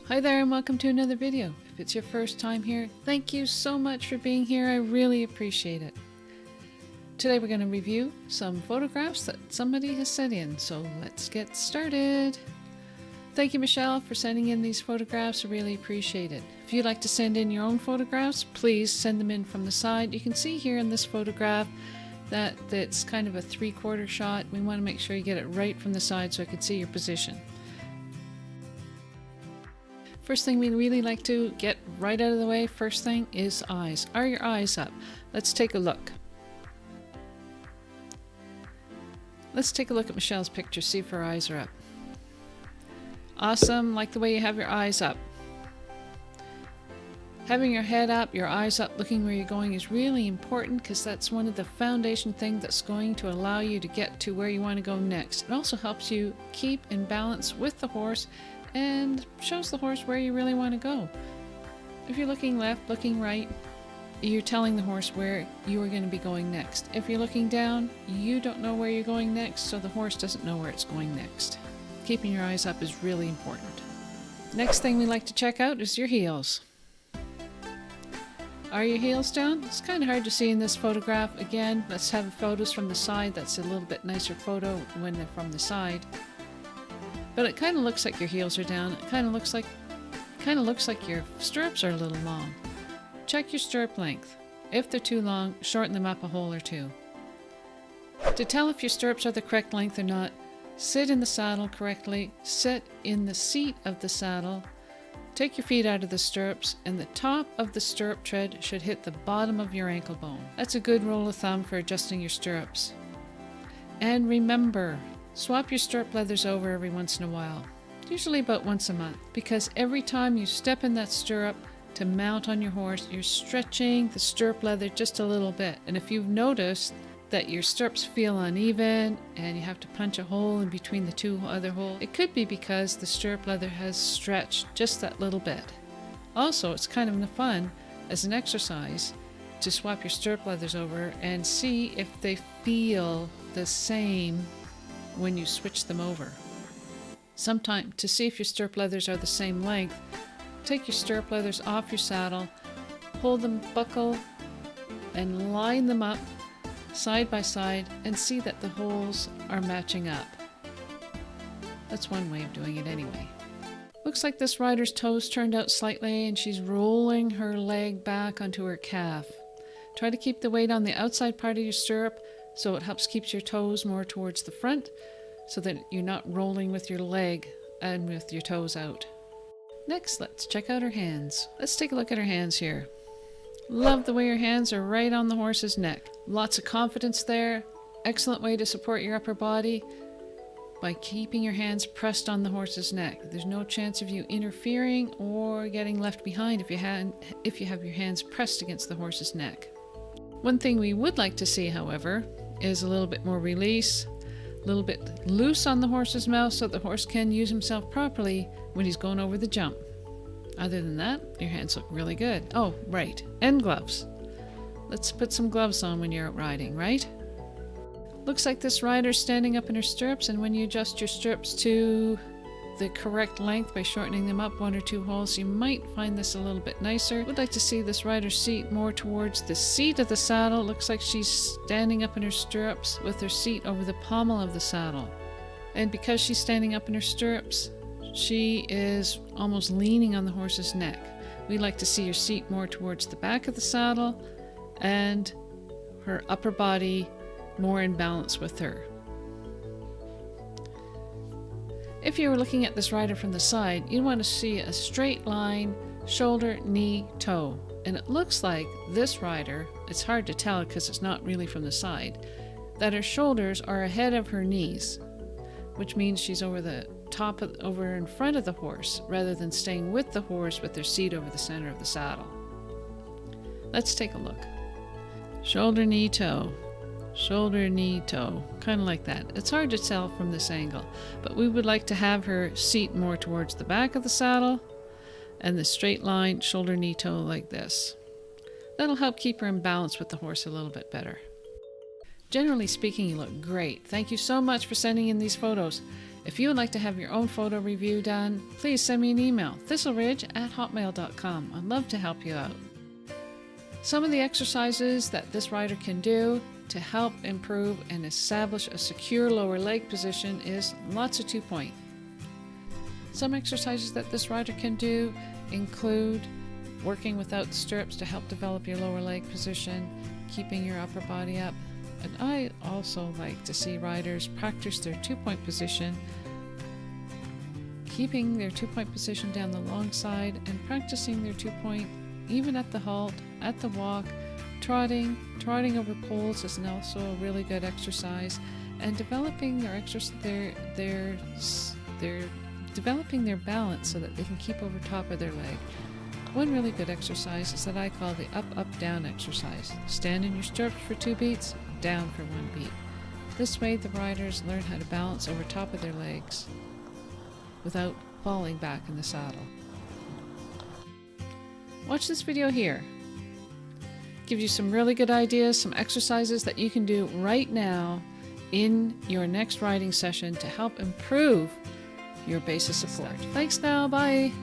Hi there and welcome to another video. If it's your first time here, thank you so much for being here. I really appreciate it. Today we're going to review some photographs that somebody has sent in, so let's get started. Thank you, Michelle, for sending in these photographs. I really appreciate it. If you'd like to send in your own photographs, please send them in from the side. You can see here in this photograph that it's kind of a 3/4 shot. We want to make sure you get it right from the side so I can see your position. First thing we really like to get right out of the way, first thing is eyes. Are your eyes up? Let's take a look. Let's take a look at Michelle's picture, see if her eyes are up. Awesome, like the way you have your eyes up. Having your head up, your eyes up, looking where you're going is really important because that's one of the foundation things that's going to allow you to get to where you want to go next. It also helps you keep in balance with the horse and shows the horse where you really want to go. If you're looking left, looking right, you're telling the horse where you are going to be going next. If you're looking down, you don't know where you're going next, so the horse doesn't know where it's going next. Keeping your eyes up is really important. Next thing we like to check out is your heels. Are your heels down? It's kind of hard to see in this photograph. Again, let's have photos from the side. That's a little bit nicer photo when they're from the side. But it kind of looks like your heels are down. It kind of looks like your stirrups are a little long. Check your stirrup length. If they're too long, shorten them up a hole or two. To tell if your stirrups are the correct length or not, sit in the saddle correctly, sit in the seat of the saddle, take your feet out of the stirrups, and the top of the stirrup tread should hit the bottom of your ankle bone. That's a good rule of thumb for adjusting your stirrups. And remember, swap your stirrup leathers over every once in a while, usually about once a month, because every time you step in that stirrup to mount on your horse, you're stretching the stirrup leather just a little bit. And if you've noticed that your stirrups feel uneven and you have to punch a hole in between the two other holes, it could be because the stirrup leather has stretched just that little bit. Also, it's kind of fun as an exercise to swap your stirrup leathers over and see if they feel the same when you switch them over. Sometime to see if your stirrup leathers are the same length, take your stirrup leathers off your saddle, pull them buckle, and line them up side by side and see that the holes are matching up. That's one way of doing it anyway. Looks like this rider's toes turned out slightly and she's rolling her leg back onto her calf. Try to keep the weight on the outside part of your stirrup so it helps keep your toes more towards the front so that you're not rolling with your leg and with your toes out. Next, let's check out her hands. Let's take a look at her hands here. Love the way her hands are right on the horse's neck. Lots of confidence there. Excellent way to support your upper body by keeping your hands pressed on the horse's neck. There's no chance of you interfering or getting left behind if you have your hands pressed against the horse's neck. One thing we would like to see, however, is a little bit more release, a little bit loose on the horse's mouth so the horse can use himself properly when he's going over the jump. Other than that, your hands look really good. Oh, right, and gloves. Let's put some gloves on when you're out riding, right? Looks like this rider's standing up in her stirrups, and when you adjust your stirrups to the correct length by shortening them up 1 or 2 holes, you might find this a little bit nicer. Would like to see this rider's seat more towards the seat of the saddle. Looks like she's standing up in her stirrups with her seat over the pommel of the saddle. And because she's standing up in her stirrups, she is almost leaning on the horse's neck. We'd like to see her seat more towards the back of the saddle and her upper body more in balance with her. If you were looking at this rider from the side, you'd want to see a straight line, shoulder, knee, toe. And it looks like this rider, it's hard to tell because it's not really from the side, that her shoulders are ahead of her knees, which means she's over in front of the horse rather than staying with the horse with their seat over the center of the saddle. Let's take a look. Shoulder, knee, toe. Shoulder, knee, toe. Kind of like that. It's hard to tell from this angle, but we would like to have her seat more towards the back of the saddle and the straight line, shoulder, knee, toe like this. That'll help keep her in balance with the horse a little bit better. Generally speaking, you look great. Thank you so much for sending in these photos. If you would like to have your own photo review done, please send me an email, thistleridge@hotmail.com. I'd love to help you out. Some of the exercises that this rider can do to help improve and establish a secure lower leg position is lots of 2-point. Some exercises that this rider can do include working without stirrups to help develop your lower leg position, keeping your upper body up. And I also like to see riders practice their 2-point position, keeping their 2-point position down the long side and practicing their 2-point even at the halt, at the walk. Trotting over poles is also a really good exercise, and developing developing their balance so that they can keep over top of their leg. One really good exercise is that I call the up-up-down exercise. Stand in your stirrups for 2 beats, down for 1 beat. This way the riders learn how to balance over top of their legs without falling back in the saddle. Watch this video here. Gives you some really good ideas, some exercises that you can do right now in your next riding session to help improve your base of support. Thanks now, bye!